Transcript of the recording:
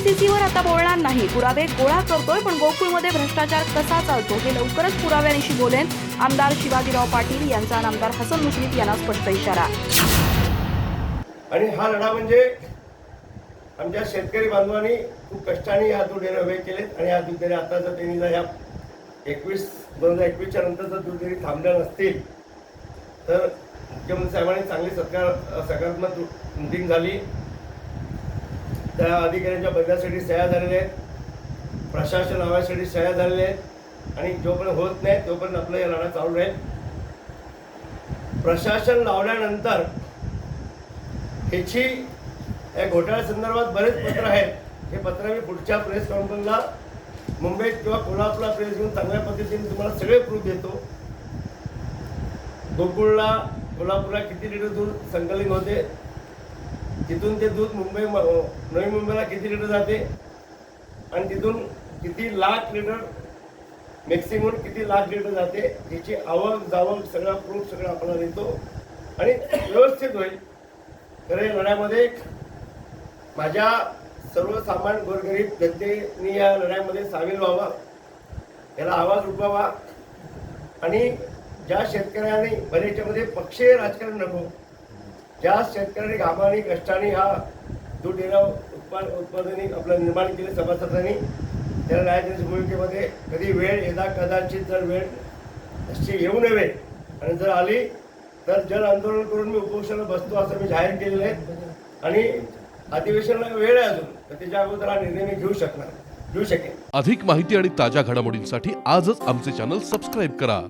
एमआयडीसीवर आता बोलणार नाही, पुरावे गोळा करतोय, पण गोकुळमध्ये भ्रष्टाचार कसा चालतो हे लवकरच पुराव्यांशी बोलेन. आमदार शिवाजीराव पाटील यांचा आमदार हसन मुश्रीफ यांना स्पष्ट इशारा. आणि हा लढा म्हणजे आमच्या शेतकरी बांधवांनी खूप कष्टाने या दूध डेअरी उभे केलेत. आणि या दूध डेअरी आता जर त्यांनी या 2021च्या नंतर जर दूध डेअरी थांबल्या नसतील तर मुख्यमंत्री साहेबांनी चांगली सकारात्मक मीटिंग झाली. त्या अधिकाऱ्यांच्या बदल्यासाठी सह्या झालेल्या आहेत, प्रशासन लावायसाठी सह्या झालेल्या आहेत. आणि जोपर्यंत होत नाही तोपर्यंत आपला या लढा चालू राहील. प्रशासन लावल्यानंतर ह्याची या घोटाळ्यासंदर्भात बरेच पत्र आहेत. हे पत्र मी पुढच्या प्रेस कॉन्फरन्सला मुंबईत किंवा कोल्हापूरला प्रेस घेऊन चांगल्या पद्धतीने तुम्हाला सगळे प्रूफ देतो. गोकुळला कोल्हापूरला किती लिटर दूध संकलित होते, तिथून ते दूध नवी मुंबईला किती लिटर जाते, आणि तिथून किती लाख लिटर मॅक्सिमम किती लाख लिटर जाते, त्याची आवक जावक सगळा प्रूफ सगळं आपल्याला देतो आणि व्यवस्थित होईल. तर या लढ्यामध्ये माझ्या सर्वसामान्य गोरगरीब जनतेने या लढ्यामध्ये सामील व्हावा, याला आवाज उठवावा. आणि ज्या शेतकऱ्यांनी बरेचमध्ये पक्षीय राजकारण नको, ज्या शेतकऱ्यांनी घामाने कष्टाने हा दूध डेअरी उत्पादने आपलं निर्माण केले सभासदांनी, त्याला न्यायाधीश भूमिकेमध्ये कधी वेळ कदाचित जर वेळ अशी येऊ नये, आणि जर आली तर जन आंदोलन करून मी उपोषणाला बसतो असं मी जाहीर केलेलं आहे. आणि अधिवेशनाला वेळ आहे अजून, तर त्याच्या अगोदर हा निर्णय मी घेऊ शकेन. अधिक माहिती आणि ताज्या घडामोडींसाठी आजच आमचे चॅनल सबस्क्राईब करा.